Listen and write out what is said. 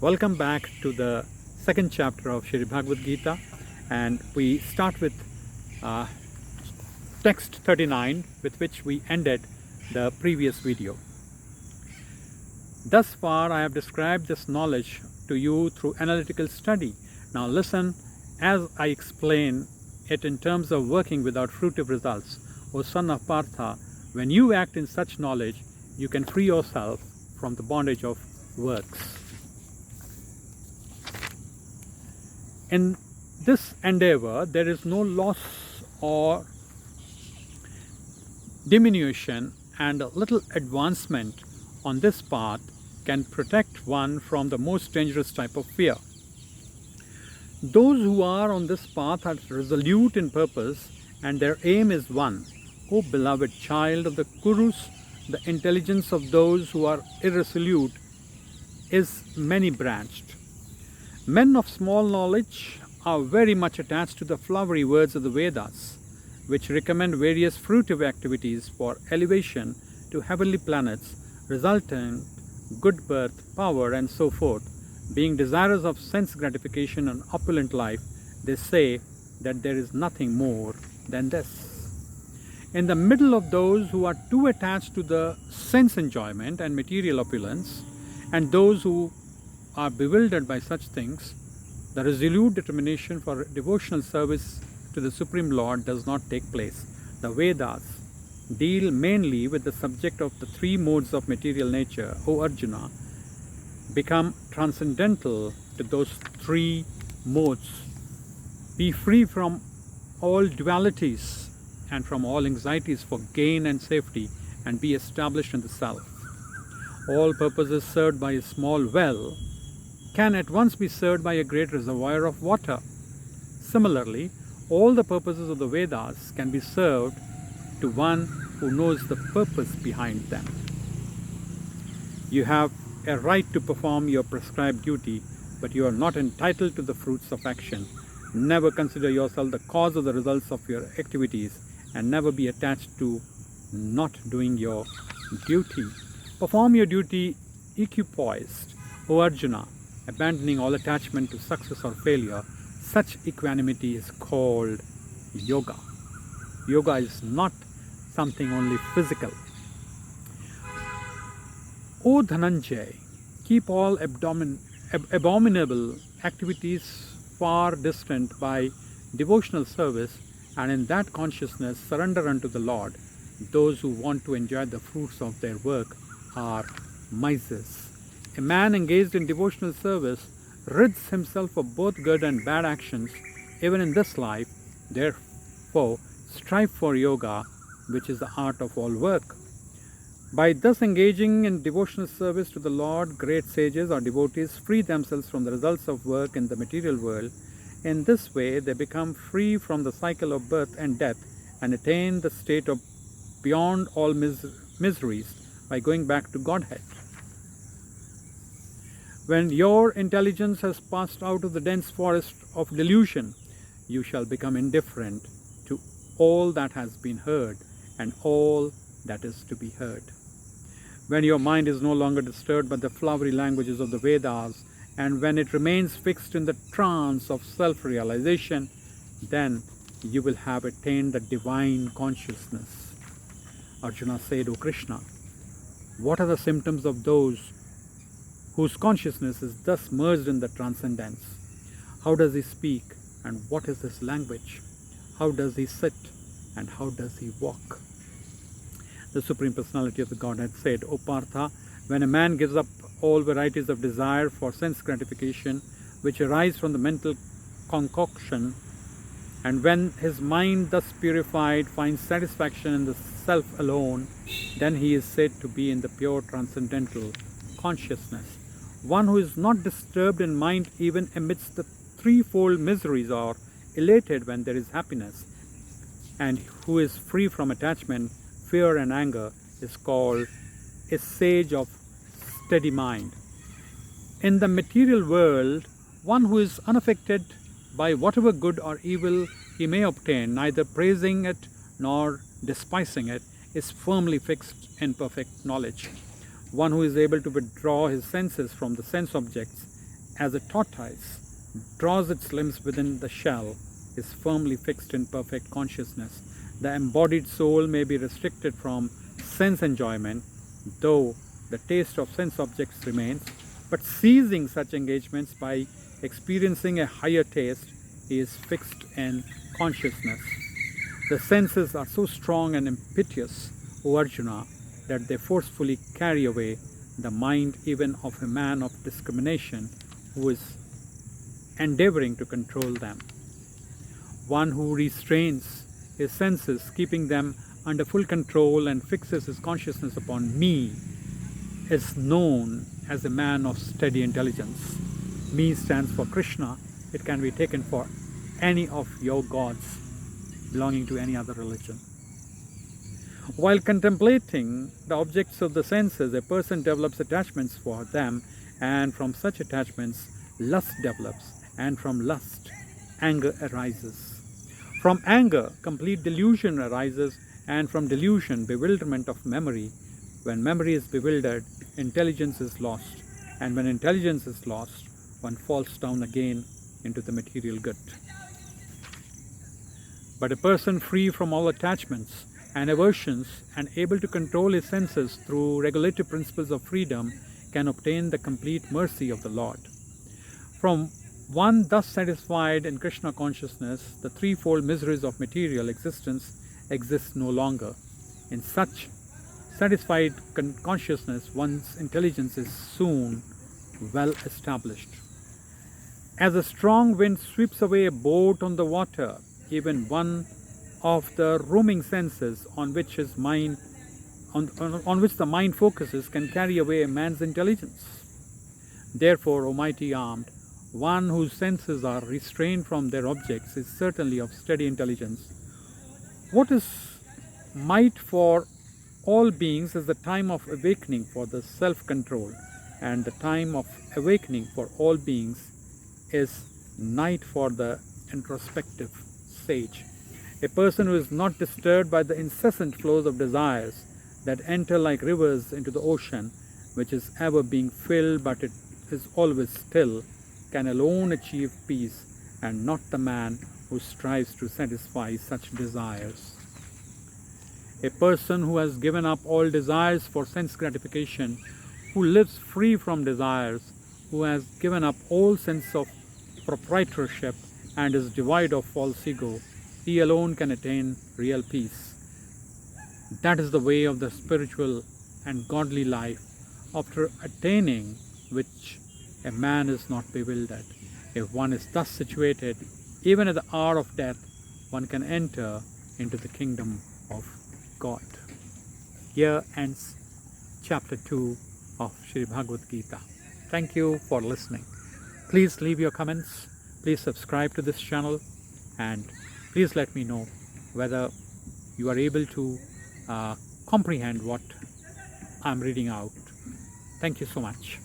Welcome back to the second chapter of Shri Bhagavad Gita, and we start with text 39, with which we ended the previous video. Thus far I have described this knowledge to you through analytical study. Now listen as I explain it in terms of working without fruitive results. O son of Partha, when you act in such knowledge, you can free yourself from the bondage of works. In this endeavor, there is no loss or diminution, and a little advancement on this path can protect one from the most dangerous type of fear. Those who are on this path are resolute in purpose, and their aim is one. O beloved child of the Kurus, the intelligence of those who are irresolute is many-branched. Men of small knowledge are very much attached to the flowery words of the Vedas, which recommend various fruitive activities for elevation to heavenly planets, resultant good birth, power, and so forth. Being desirous of sense gratification and opulent life, they say that there is nothing more than this. In the middle of those who are too attached to the sense enjoyment and material opulence, and those who are bewildered by such things, the resolute determination for devotional service to the Supreme Lord does not take place. The Vedas deal mainly with the subject of the three modes of material nature. O Arjuna, become transcendental to those three modes. Be free from all dualities and from all anxieties for gain and safety, and be established in the self. All purposes served by a small well can at once be served by a great reservoir of water. Similarly, all the purposes of the Vedas can be served to one who knows the purpose behind them. You have a right to perform your prescribed duty, but you are not entitled to the fruits of action. Never consider yourself the cause of the results of your activities, and never be attached to not doing your duty. Perform your duty equipoised, O Arjuna, abandoning all attachment to success or failure. Such equanimity is called yoga. Yoga is not something only physical. O Dhananjay, keep all abominable activities far distant by devotional service, and in that consciousness surrender unto the Lord. Those who want to enjoy the fruits of their work are misers. A man engaged in devotional service rids himself of both good and bad actions even in this life. Therefore, strive for yoga, which is the art of all work. By thus engaging in devotional service to the Lord, great sages or devotees free themselves from the results of work in the material world. In this way, they become free from the cycle of birth and death, and attain the state of beyond all miseries by going back to Godhead. When your intelligence has passed out of the dense forest of delusion, you shall become indifferent to all that has been heard and all that is to be heard. When your mind is no longer disturbed by the flowery languages of the Vedas, and when it remains fixed in the trance of self-realization, then you will have attained the divine consciousness. Arjuna said, O Krishna, what are the symptoms of those whose consciousness is thus merged in the transcendence? How does he speak, and what is his language? How does he sit, and how does he walk? The Supreme Personality of the Godhead said, O Partha, when a man gives up all varieties of desire for sense gratification which arise from the mental concoction, and when his mind thus purified finds satisfaction in the self alone, then he is said to be in the pure transcendental consciousness. One who is not disturbed in mind even amidst the threefold miseries, or elated when there is happiness, and who is free from attachment, fear, and anger, is called a sage of steady mind. In the material world, one who is unaffected by whatever good or evil he may obtain, neither praising it nor despising it, is firmly fixed in perfect knowledge. One who is able to withdraw his senses from the sense objects as a tortoise draws its limbs within the shell, is firmly fixed in perfect consciousness. The embodied soul may be restricted from sense enjoyment, though the taste of sense objects remains, but ceasing such engagements by experiencing a higher taste, he is fixed in consciousness. The senses are so strong and impetuous, O Arjuna, that they forcefully carry away the mind even of a man of discrimination who is endeavoring to control them. One who restrains his senses, keeping them under full control, and fixes his consciousness upon me, is known as a man of steady intelligence. Me stands for Krishna. It can be taken for any of your gods belonging to any other religion. While contemplating the objects of the senses, a person develops attachments for them, and from such attachments lust develops, and from lust anger arises. From anger complete delusion arises, and from delusion bewilderment of memory. When memory is bewildered, intelligence is lost, and when intelligence is lost, one falls down again into the material good. But a person free from all attachments and aversions and able to control his senses through regulative principles of freedom can obtain the complete mercy of the Lord. From one thus satisfied in Krishna consciousness, the threefold miseries of material existence exist no longer. In such satisfied consciousness, one's intelligence is soon well established. As a strong wind sweeps away a boat on the water, even one of the roaming senses on which the mind focuses can carry away a man's intelligence. Therefore, O mighty armed, one whose senses are restrained from their objects is certainly of steady intelligence. What is might for all beings is the time of awakening for the self-control, and the time of awakening for all beings is night for the introspective sage. A person who is not disturbed by the incessant flows of desires that enter like rivers into the ocean, which is ever being filled but it is always still, can alone achieve peace, and not the man who strives to satisfy such desires. A person who has given up all desires for sense gratification, who lives free from desires, who has given up all sense of proprietorship and is devoid of false ego, he alone can attain real peace. That is the way of the spiritual and godly life, after attaining which a man is not bewildered. If one is thus situated, even at the hour of death, one can enter into the kingdom of God. Here ends chapter 2 of Shri Bhagavad Gita. Thank you for listening. Please leave your comments. Please subscribe to this channel, and please let me know whether you are able to comprehend what I'm reading out. Thank you so much.